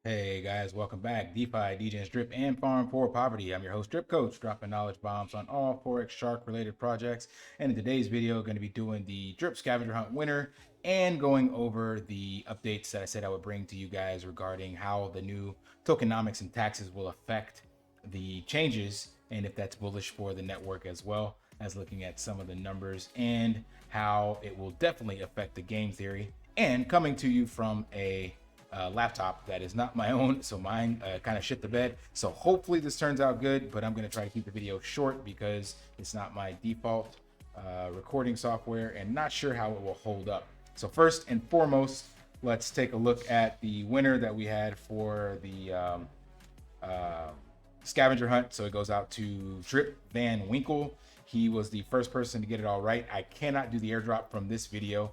Hey guys, welcome back. DeFi, degens, drip, and farm for poverty. I'm your host, Drip Coach, dropping knowledge bombs on all Forex Shark related projects. And in today's video, going to be doing the drip scavenger hunt winner and going over the updates that I said I would bring to you guys regarding how the new tokenomics and taxes will affect the changes and if that's bullish for the network, as well as looking at some of the numbers and how it will definitely affect the game theory. And coming to you from a laptop that is not my own, so mine kind of shit the bed. So hopefully this turns out good, but I'm going to try to keep the video short because it's not my default recording software and not sure how it will hold up. So first and foremost, let's take a look at the winner that we had for the scavenger hunt. So it goes out to Drip Van Winkle. He was the first person to get it all right. I cannot do the airdrop from this video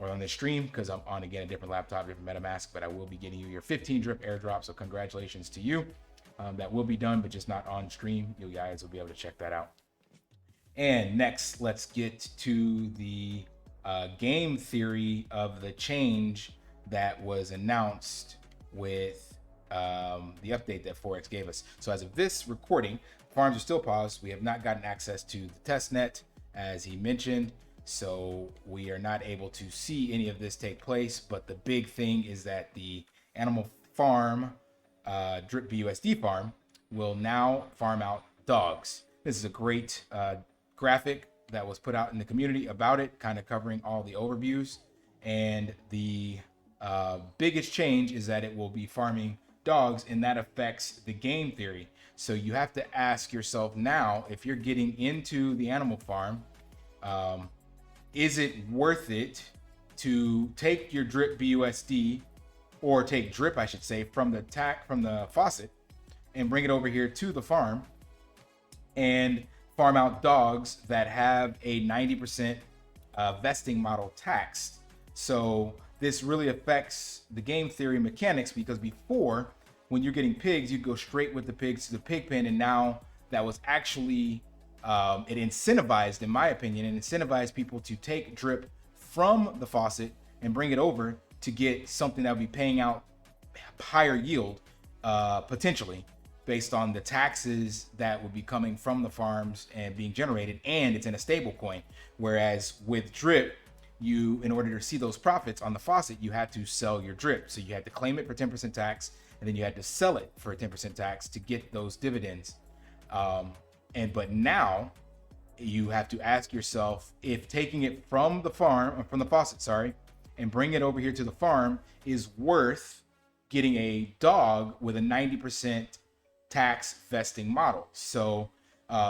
or on the stream because I'm on, again, a different laptop, different MetaMask, but I will be getting you your 15 drip airdrop. So congratulations to you. That will be done, but just not on stream. You guys will be able to check that out. And next, let's get to the game theory of the change that was announced with the update that Forex gave us. So as of this recording, farms are still paused. We have not gotten access to the test net, as he mentioned. So we are not able to see any of this take place. But the big thing is that the animal farm, Drip BUSD farm, will now farm out dogs. This is a great graphic that was put out in the community about it, kind of covering all the overviews. And the biggest change is that it will be farming dogs, and that affects the game theory. So you have to ask yourself now, if you're getting into the animal farm, is it worth it to take your drip BUSD, or take drip, I should say, from the faucet and bring it over here to the farm and farm out dogs that have a 90% vesting model taxed? So this really affects the game theory mechanics, because before, when you're getting pigs, you go straight with the pigs to the pig pen, and now that was actually it incentivized, in my opinion, it incentivized people to take drip from the faucet and bring it over to get something that would be paying out higher yield, potentially based on the taxes that would be coming from the farms and being generated, and it's in a stable coin. Whereas with drip, you, in order to see those profits on the faucet, you had to sell your drip. So you had to claim it for 10% tax, and then you had to sell it for a 10% tax to get those dividends. But now you have to ask yourself if taking it from the faucet, and bring it over here to the farm is worth getting a dog with a 90% tax vesting model. So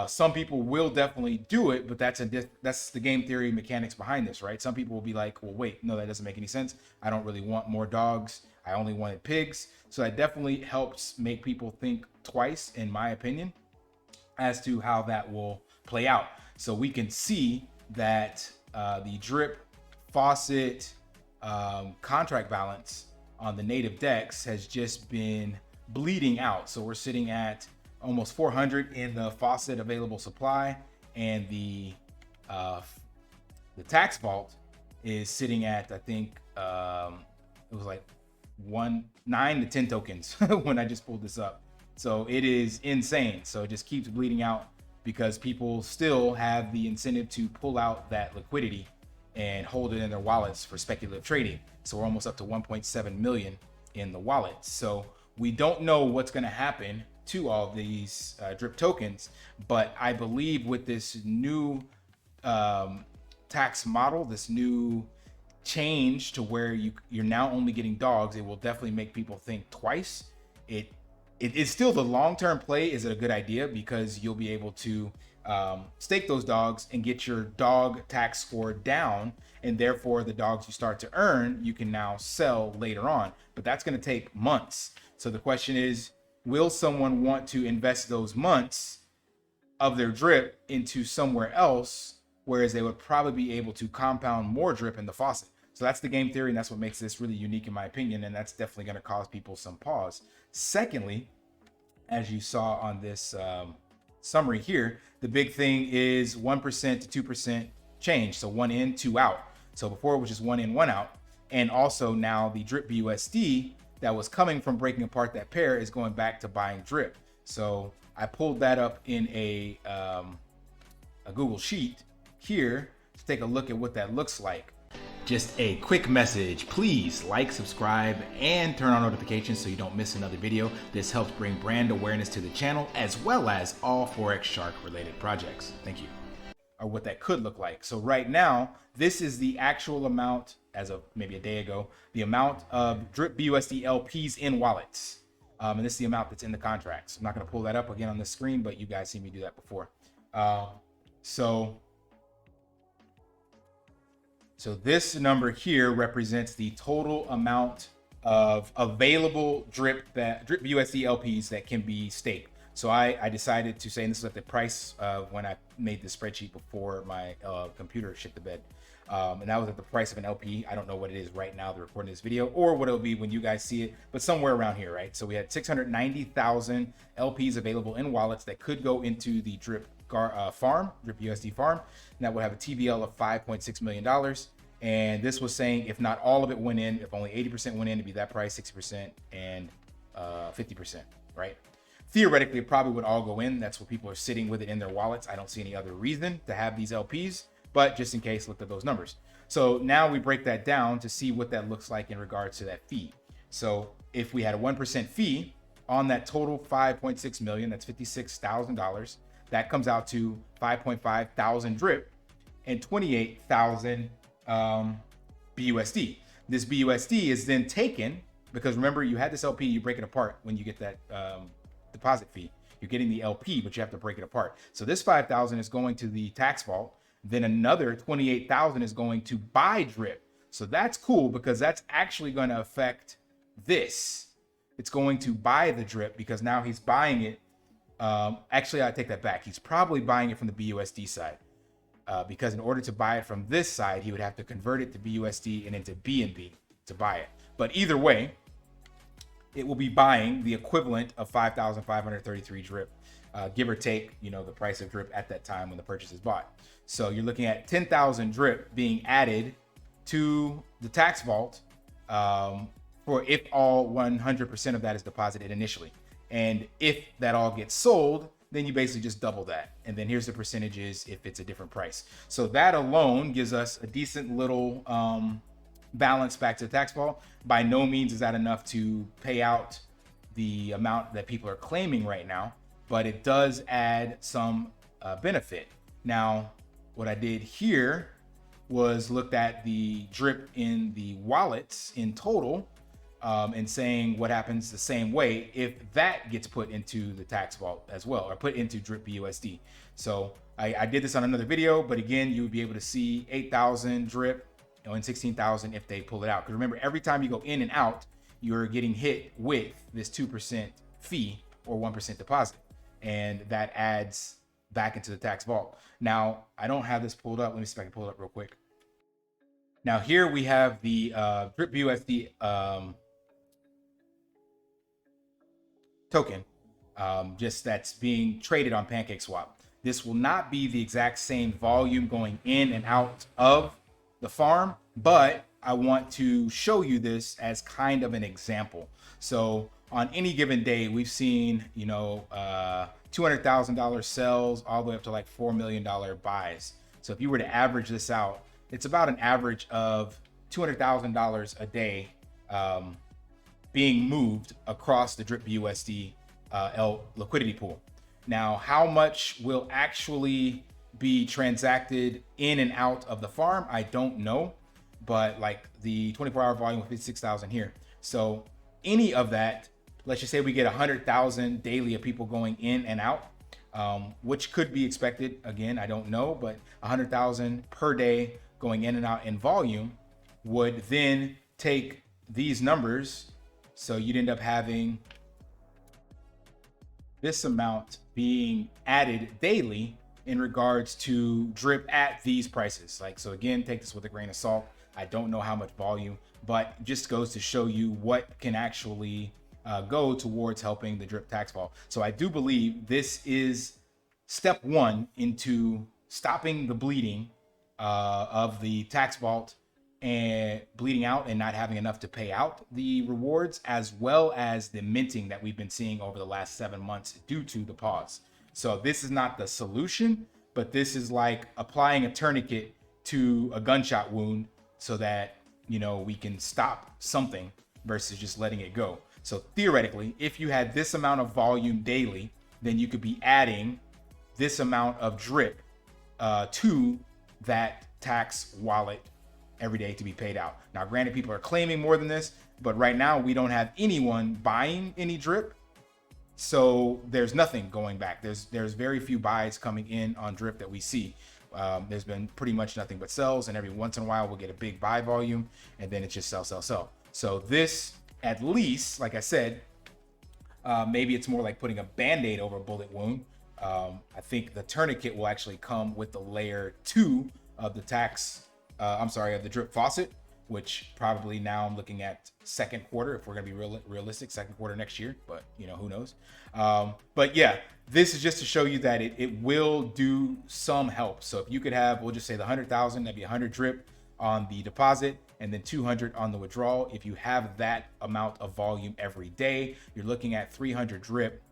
some people will definitely do it, but that's the game theory mechanics behind this, right? Some people will be like, well, wait, no, that doesn't make any sense. I don't really want more dogs. I only wanted pigs. So that definitely helps make people think twice, in my opinion, as to how that will play out. So we can see that the drip faucet contract balance on the native DEX has just been bleeding out. So we're sitting at almost 400 in the faucet available supply, and the tax vault is sitting at, I think it was like 9 to 10 tokens when I just pulled this up. So it is insane. So it just keeps bleeding out because people still have the incentive to pull out that liquidity and hold it in their wallets for speculative trading. So we're almost up to 1.7 million in the wallet. So we don't know what's going to happen to all these drip tokens, but I believe with this new tax model, this new change to where you're now only getting dogs, it will definitely make people think twice. It is still the long-term play. Is it a good idea? Because you'll be able to stake those dogs and get your dog tax score down, and therefore the dogs you start to earn, you can now sell later on. But that's going to take months. So the question is, will someone want to invest those months of their drip into somewhere else, whereas they would probably be able to compound more drip in the faucet? So that's the game theory, and that's what makes this really unique, in my opinion, and that's definitely going to cause people some pause. Secondly, as you saw on this summary here, the big thing is 1% to 2% change. So 1 in, 2 out. So before it was just 1 in, 1 out. And also now the drip BUSD that was coming from breaking apart that pair is going back to buying drip. So I pulled that up in a Google Sheet here to take a look at what that looks like. Just a quick message, please like, subscribe, and turn on notifications so you don't miss another video. This helps bring brand awareness to the channel as well as all Forex Shark related projects. Thank you. Or what that could look like. So right now, this is the actual amount as of maybe a day ago, the amount of drip BUSD LPs in wallets. And this is the amount that's in the contracts. I'm not going to pull that up again on the screen, but you guys see me do that before. So this number here represents the total amount of available drip BUSD LPs that can be staked. So I decided to say, and this is at the price when I made the spreadsheet before my computer shit the bed. And that was at the price of an LP. I don't know what it is right now, the recording this video, or what it'll be when you guys see it, but somewhere around here, right? So we had 690,000 LPs available in wallets that could go into the drip farm, drip USD farm. And that would have a TVL of $5.6 million. And this was saying if not all of it went in, if only 80% went in, it'd be that price, 60% and 50%, right? Theoretically, it probably would all go in. That's what people are sitting with it in their wallets. I don't see any other reason to have these LPs, but just in case, look at those numbers. So now we break that down to see what that looks like in regards to that fee. So if we had a 1% fee on that total 5.6 million, that's $56,000. That comes out to 5.5 thousand drip and 28,000 BUSD. This BUSD is then taken, because remember, you had this LP, you break it apart when you get that deposit fee. You're getting the LP, but you have to break it apart. So this 5,000 is going to the tax vault. Then another 28,000 is going to buy drip. So that's cool because that's actually going to affect this. It's going to buy the drip because now he's buying it. Actually, I take that back. He's probably buying it from the BUSD side because in order to buy it from this side, he would have to convert it to BUSD and into BNB to buy it. But either way, it will be buying the equivalent of 5,533 drip, give or take, you know, the price of drip at that time when the purchase is bought. So you're looking at 10,000 drip being added to the tax vault for if all 100% of that is deposited initially. And if that all gets sold, then you basically just double that. And then here's the percentages if it's a different price. So that alone gives us a decent little balance back to the tax vault. By no means is that enough to pay out the amount that people are claiming right now, but it does add some benefit. Now, what I did here was looked at the drip in the wallets in total and saying what happens the same way if that gets put into the tax vault as well, or put into drip BUSD. So I did this on another video, but again, you would be able to see 8,000 drip, you know, and 16,000 if they pull it out. Because remember, every time you go in and out, you're getting hit with this 2% fee or 1% deposit, and that adds back into the tax vault. Now, I don't have this pulled up. Let me see if I can pull it up real quick. Now here we have the drip BUSD token, just that's being traded on PancakeSwap. This will not be the exact same volume going in and out of the farm, but I want to show you this as kind of an example. So on any given day, we've seen, you know, $200,000 sells all the way up to like $4 million buys. So if you were to average this out, it's about an average of $200,000 a day being moved across the drip BUSD liquidity pool. Now, how much will actually be transacted in and out of the farm, I don't know, but like the 24-hour volume of 56,000 here. So any of that, let's just say we get 100,000 daily of people going in and out, which could be expected. Again, I don't know, but 100,000 per day going in and out in volume would then take these numbers. So you'd end up having this amount being added daily in regards to drip at these prices. Like, so again, take this with a grain of salt. I don't know how much volume, but just goes to show you what can actually go towards helping the drip tax vault. So I do believe this is step one into stopping the bleeding of the tax vault and bleeding out and not having enough to pay out the rewards, as well as the minting that we've been seeing over the last 7 months due to the pause. So this is not the solution, but this is like applying a tourniquet to a gunshot wound so that, you know, we can stop something versus just letting it go. So theoretically, if you had this amount of volume daily, then you could be adding this amount of drip to that tax wallet every day to be paid out. Now, granted, people are claiming more than this, but right now we don't have anyone buying any drip. So there's nothing going back. There's very few buys coming in on drip that we see. There's been pretty much nothing but sells, and every once in a while we'll get a big buy volume, and then it's just sell, sell, sell. So this, at least, like I said, maybe it's more like putting a band-aid over a bullet wound. I think the tourniquet will actually come with the layer 2 of the of the drip faucet, which probably now I'm looking at second quarter, if we're gonna be realistic, second quarter next year, but you know, who knows. But yeah, this is just to show you that it will do some help. So if you could have, we'll just say the 100,000, that'd be 100 drip on the deposit and then 200 on the withdrawal. If you have that amount of volume every day, you're looking at 300 drip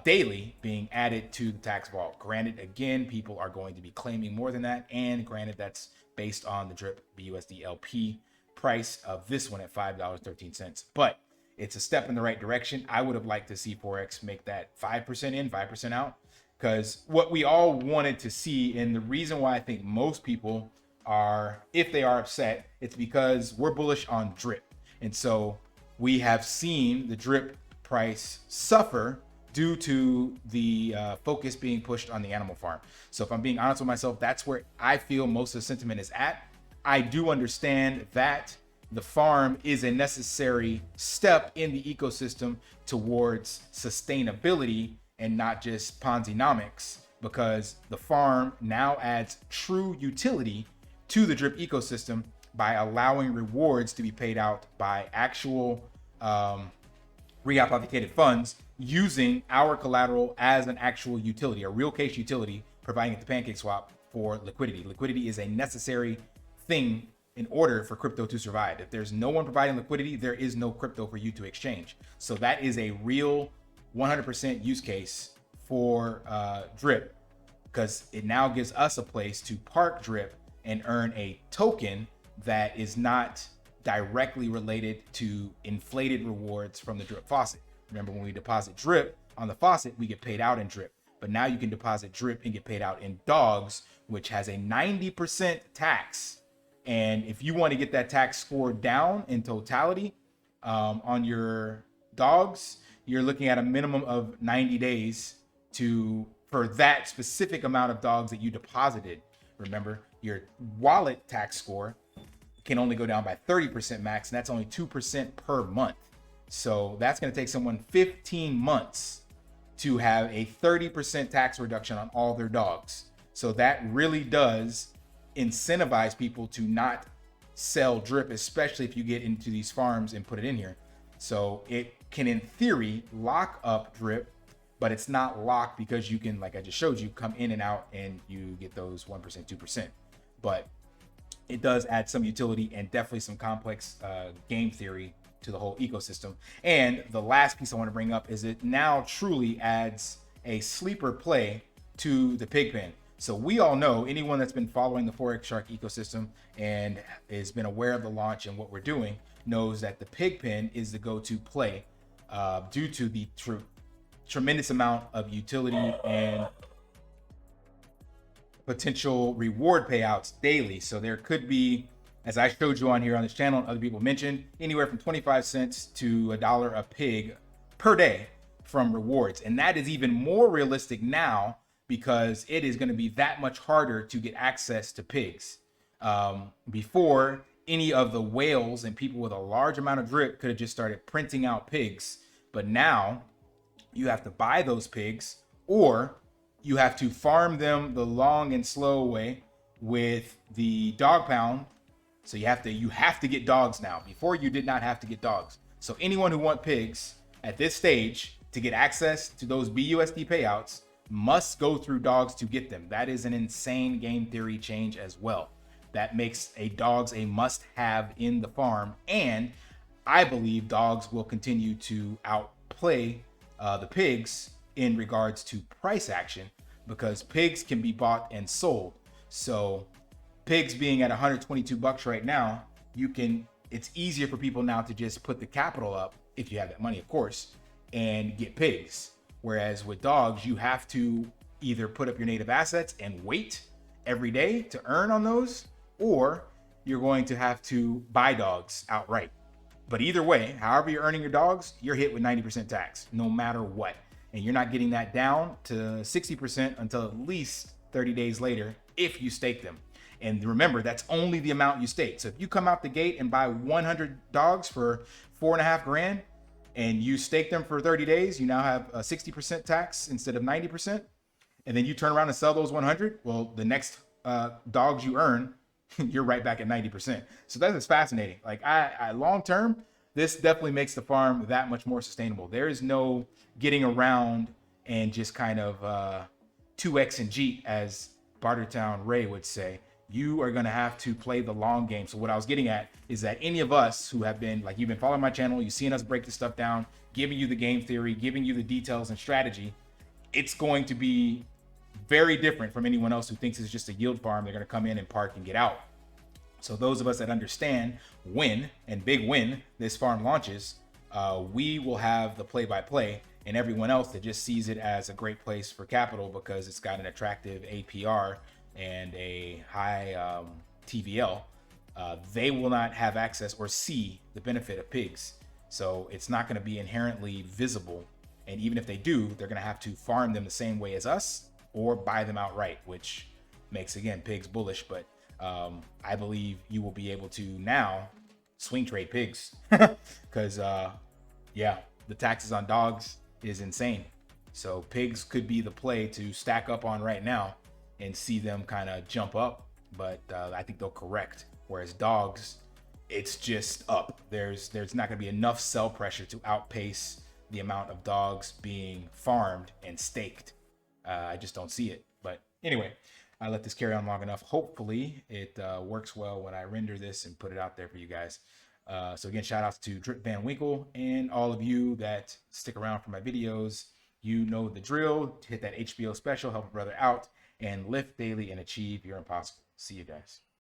daily being added to the tax vault. Granted, again, people are going to be claiming more than that, and granted, that's based on the drip BUSD LP price of this one at $5.13. But it's a step in the right direction. I would have liked to see Forex make that 5% in, 5% out, because what we all wanted to see, and the reason why I think most people are, if they are upset, it's because we're bullish on drip. And so we have seen the drip price suffer due to the focus being pushed on the animal farm. So if I'm being honest with myself, that's where I feel most of the sentiment is at. I do understand that the farm is a necessary step in the ecosystem towards sustainability and not just Ponzi-nomics, because the farm now adds true utility to the drip ecosystem by allowing rewards to be paid out by actual reapplicated funds using our collateral as an actual utility, a real case utility, providing it the pancake swap for liquidity. Liquidity is a necessary thing in order for crypto to survive. If there's no one providing liquidity, there is no crypto for you to exchange. So that is a real 100% use case for drip, because it now gives us a place to park drip and earn a token that is not directly related to inflated rewards from the drip faucet. Remember, when we deposit drip on the faucet, we get paid out in drip. But now you can deposit drip and get paid out in dogs, which has a 90% tax. And if you want to get that tax score down in totality on your dogs, you're looking at a minimum of 90 days for that specific amount of dogs that you deposited. Remember, your wallet tax score can only go down by 30% max, and that's only 2% per month. So that's going to take someone 15 months to have a 30% tax reduction on all their dogs. So that really does incentivize people to not sell drip, especially if you get into these farms and put it in here. So it can, in theory, lock up drip, but it's not locked because you can, like I just showed you, come in and out and you get those 1%, 2%. But it does add some utility and definitely some complex game theory to the whole ecosystem. And the last piece I want to bring up is it now truly adds a sleeper play to the pig pen. So we all know, anyone that's been following the Forex Shark ecosystem and has been aware of the launch and what we're doing knows that the pig pen is the go-to play due to the tremendous amount of utility and potential reward payouts daily. So there could be, as I showed you on here on this channel and other people mentioned, anywhere from 25 cents to $1 a pig per day from rewards. And that is even more realistic now because it is going to be that much harder to get access to pigs. Before, any of the whales and people with a large amount of drip could have just started printing out pigs. But now you have to buy those pigs, or you have to farm them the long and slow way with the dog pound. So you have to get dogs now. Before, you did not have to get dogs. So anyone who wants pigs at this stage to get access to those BUSD payouts must go through dogs to get them. That is an insane game theory change as well. that makes dogs a must-have in the farm. And I believe dogs will continue to outplay the pigs in regards to price action, because pigs can be bought and sold. So pigs being at 122 bucks right now, it's easier for people now to just put the capital up, if you have that money, of course, and get pigs. Whereas with dogs, you have to either put up your native assets and wait every day to earn on those, or you're going to have to buy dogs outright. But either way, however you're earning your dogs, you're hit with 90% tax, no matter what. And you're not getting that down to 60% until at least 30 days later if you stake them. And remember, that's only the amount you stake. So if you come out the gate and buy 100 dogs for $4.5 grand and you stake them for 30 days, you now have a 60% tax instead of 90%. And then you turn around and sell those 100. Well, the next dogs you earn, you're right back at 90%. So that is fascinating. Like I long term, this definitely makes the farm that much more sustainable. There is no getting around and just kind of 2X and G, as Bartertown Ray would say. You are going to have to play the long game. So what I was getting at is that any of us who have been, like, you've been following my channel, you've seen us break this stuff down, giving you the game theory, giving you the details and strategy, it's going to be very different from anyone else who thinks it's just a yield farm. They're going to come in and park and get out. So those of us that understand when and big when this farm launches, we will have the play-by-play, and everyone else that just sees it as a great place for capital because it's got an attractive APR and a high TVL, they will not have access or see the benefit of pigs. So it's not going to be inherently visible. And even if they do, they're going to have to farm them the same way as us or buy them outright, which makes, again, pigs bullish. But I believe you will be able to now swing trade pigs because, yeah, the taxes on dogs is insane. So pigs could be the play to stack up on right now and see them kind of jump up, but I think they'll correct. Whereas dogs, it's just up. There's not going to be enough sell pressure to outpace the amount of dogs being farmed and staked. I just don't see it. But anyway, I let this carry on long enough. Hopefully it works well when I render this and put it out there for you guys. So again, shout outs to Drip Van Winkle and all of you that stick around for my videos. You know the drill. Hit that HBO special, help a brother out, and lift daily and achieve your impossible. See you guys.